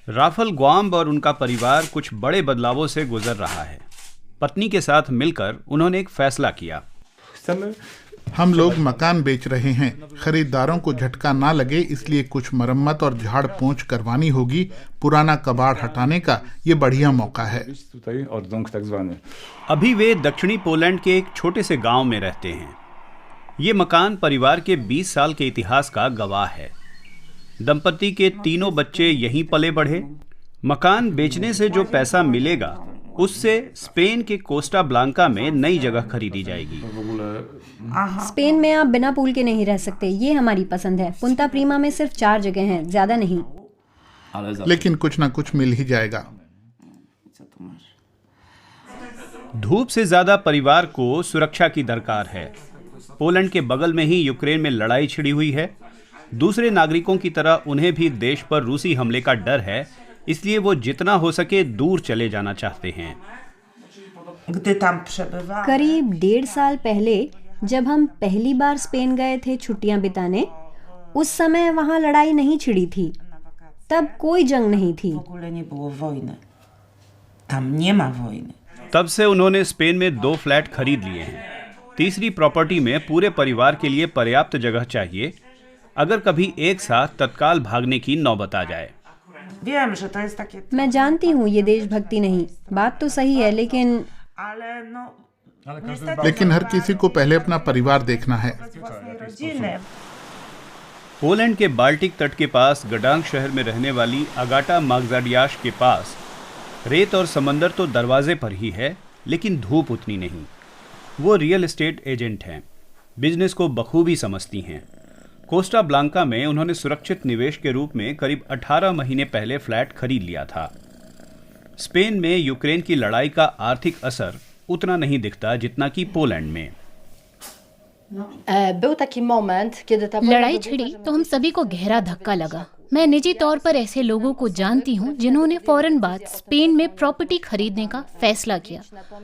Rafale ग्वाम्ब और उनका परिवार कुछ बड़े बदलावों से गुजर रहा है। पत्नी के साथ मिलकर उन्होंने एक फैसला किया। हम लोग मकान बेच रहे हैं। खरीदारों को झटका ना लगे इसलिए कुछ मरम्मत और झाड़ पोंछ करवानी होगी। पुराना कबाड़ हटाने का ये बढ़िया मौका है। अभी वे दक्षिणी पोलैंड के एक छोटे से गांव में रहते हैं। ये मकान परिवार के 20 साल के इतिहास का गवाह है। दंपति के तीनों बच्चे यहीं पले बढ़े। मकान बेचने से जो पैसा मिलेगा उससे स्पेन के कोस्टा ब्लांका में नई जगह खरीदी जाएगी। स्पेन में आप बिना पूल के नहीं रह सकते, ये हमारी पसंद है। पुंता प्रीमा में सिर्फ 4 जगह हैं, ज्यादा नहीं। लेकिन कुछ ना कुछ मिल ही जाएगा। धूप से ज्यादा परिवार को सुरक्षा की दरकार है। पोलैंड के बगल में ही यूक्रेन में लड़ाई छिड़ी हुई है। दूसरे नागरिकों की तरह उन्हें भी देश पर रूसी हमले का डर है, इसलिए वो जितना हो सके दूर चले जाना चाहते हैं। करीब 1.5 साल पहले जब हम पहली बार स्पेन गए थे छुट्टियां बिताने, उस समय वहां लड़ाई नहीं छिड़ी थी। तब कोई जंग नहीं थी। तब से उन्होंने स्पेन में 2 फ्लैट खरीद लिए हैं। तीसरी प्रॉपर्टी में पूरे परिवार के लिए पर्याप्त जगह चाहिए अगर कभी एक साथ तत्काल भागने की नौबत आ जाए। मैं जानती हूँ ये देशभक्ति नहीं, बात तो सही है, लेकिन हर किसी को पहले अपना परिवार देखना है। पोलैंड के बाल्टिक तट के पास गडांग शहर में रहने वाली अगाटा माग्जाडियाश के पास रेत और समंदर तो दरवाजे पर ही है, लेकिन धूप उतनी नहीं। वो रियल एस्टेट एजेंट हैं, बिजनेस को बखूबी समझती हैं। कोस्टा ब्लांका में उन्होंने सुरक्षित निवेश के रूप में करीब 18 महीने पहले फ्लैट खरीद लिया था। स्पेन में यूक्रेन की लड़ाई का आर्थिक असर उतना नहीं दिखता जितना कि पोलैंड में। लड़ाई छिड़ी तो हम सभी को गहरा धक्का लगा। मैं निजी तौर पर ऐसे लोगों को जानती हूँ जिन्होंने फौरन बाद स्पेन में प्रॉपर्टी खरीदने का फैसला किया।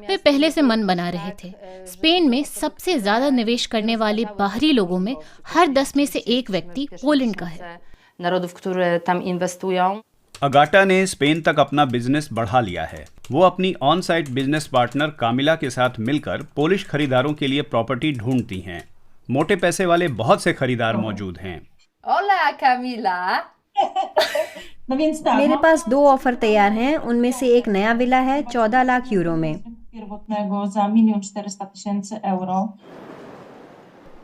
वे पहले से मन बना रहे थे। स्पेन में सबसे ज्यादा निवेश करने वाले बाहरी लोगों में हर 10 में से 1 व्यक्ति पोलैंड का है। अगाटा ने स्पेन तक अपना बिजनेस बढ़ा लिया है। वो अपनी ऑन साइट बिजनेस पार्टनर कामिला के साथ मिलकर पोलिश खरीदारों के लिए प्रॉपर्टी ढूंढती हैं। मोटे पैसे वाले बहुत से खरीदार मौजूद हैं। मेरे पास 2 ऑफर तैयार हैं। उनमें से एक नया विला है 14 लाख यूरो में।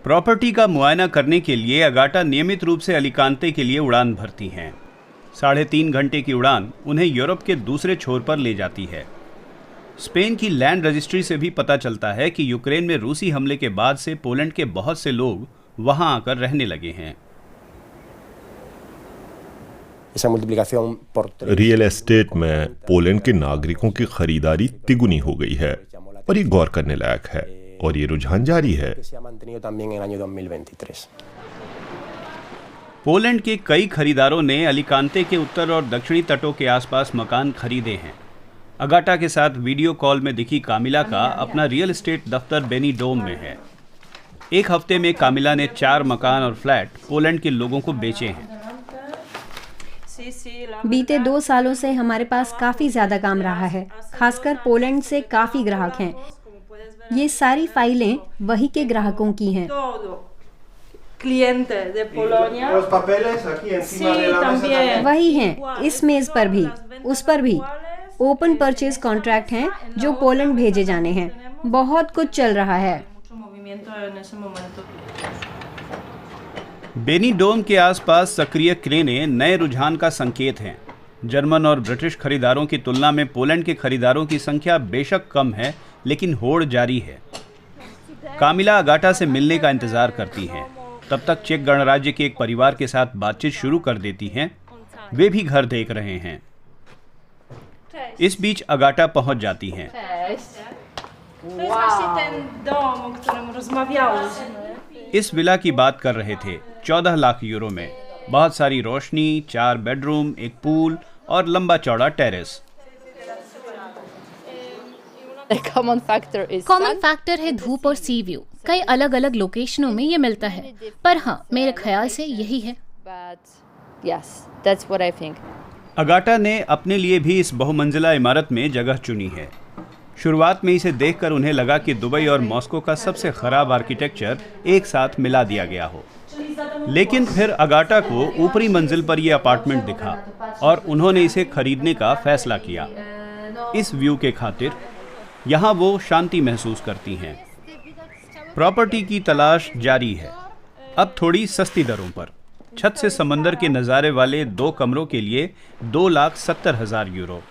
प्रॉपर्टी का मुआयना करने के लिए अगाटा नियमित रूप से अलिकांते के लिए उड़ान भरती हैं। 3.5 घंटे की उड़ान उन्हें यूरोप के दूसरे छोर पर ले जाती है। स्पेन की लैंड रजिस्ट्री से भी पता चलता है कि यूक्रेन में रूसी हमले के बाद से पोलैंड के बहुत से लोग वहां आकर रहने लगे हैं। रियल एस्टेट में पोलैंड के नागरिकों की खरीदारी तिगुनी हो गई है और ये गौर करने लायक है, और ये रुझान जारी है। पोलैंड के कई खरीदारों ने अलिकांते के उत्तर और दक्षिणी तटों के आसपास मकान खरीदे हैं। अगाटा के साथ वीडियो कॉल में दिखी कामिला का अपना रियल एस्टेट दफ्तर बेनीडोम में है। एक हफ्ते में कामिला ने 4 मकान और फ्लैट पोलैंड के लोगों को बेचे हैं। बीते 2 सालों से हमारे पास काफी ज्यादा काम रहा है। खासकर पोलैंड से काफी ग्राहक हैं। ये सारी फाइलें वही के ग्राहकों की हैं। वही हैं, इस मेज पर भी, उस पर भी। ओपन परचेज कॉन्ट्रैक्ट हैं जो पोलैंड भेजे जाने हैं। बहुत कुछ चल रहा है। बेनीडोम के आसपास सक्रिय क्रेनें नए रुझान का संकेत हैं। जर्मन और ब्रिटिश खरीदारों की तुलना में पोलैंड के खरीदारों की संख्या बेशक कम है, लेकिन होड़ जारी है। कामिला अगाटा से मिलने का इंतजार करती हैं। तब तक चेक गणराज्य के एक परिवार के साथ बातचीत शुरू कर देती हैं। वे भी घर देख रहे हैं। इस बीच अगाटा पहुंच जाती हैं। इस विला की बात कर रहे थे, 14 लाख यूरो में। बहुत सारी रोशनी, 4 बेडरूम, एक पूल और लंबा चौड़ा टेरेस। कॉमन फैक्टर है धूप और सी व्यू। कई अलग अलग लोकेशनों में ये मिलता है, पर हाँ, मेरे ख्याल से यही है। अगाटा ने अपने लिए भी इस बहुमंजिला इमारत में जगह चुनी है। शुरुआत में इसे देखकर उन्हें लगा कि दुबई और मॉस्को का सबसे खराब आर्किटेक्चर एक साथ मिला दिया गया हो, लेकिन फिर अगाटा को ऊपरी मंजिल पर यह अपार्टमेंट दिखा और उन्होंने इसे खरीदने का फैसला किया। इस व्यू के खातिर यहाँ वो शांति महसूस करती हैं। प्रॉपर्टी की तलाश जारी है, अब थोड़ी सस्ती दरों पर। छत से समंदर के नज़ारे वाले 2 कमरों के लिए 2,70,000 यूरो।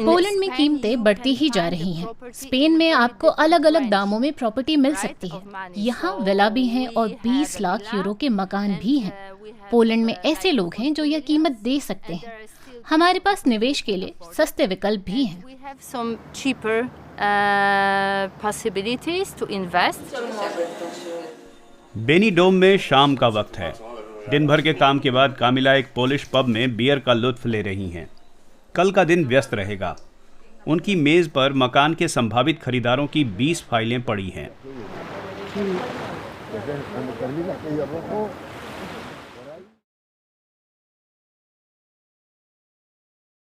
पोलैंड में कीमतें बढ़ती ही जा रही हैं। स्पेन में आपको अलग अलग दामों में प्रॉपर्टी मिल सकती है। यहाँ विला भी हैं और 20 लाख यूरो के मकान भी हैं। पोलैंड में ऐसे लोग हैं जो यह कीमत दे सकते हैं। हमारे पास निवेश के लिए सस्ते विकल्प भी हैं। बेनीडोम में शाम का वक्त है। दिन भर के काम के बाद कामिला एक पोलिश पब में बियर का लुत्फ ले रही हैं। कल का दिन व्यस्त रहेगा। उनकी मेज पर मकान के संभावित खरीदारों की 20 फाइलें पड़ी हैं।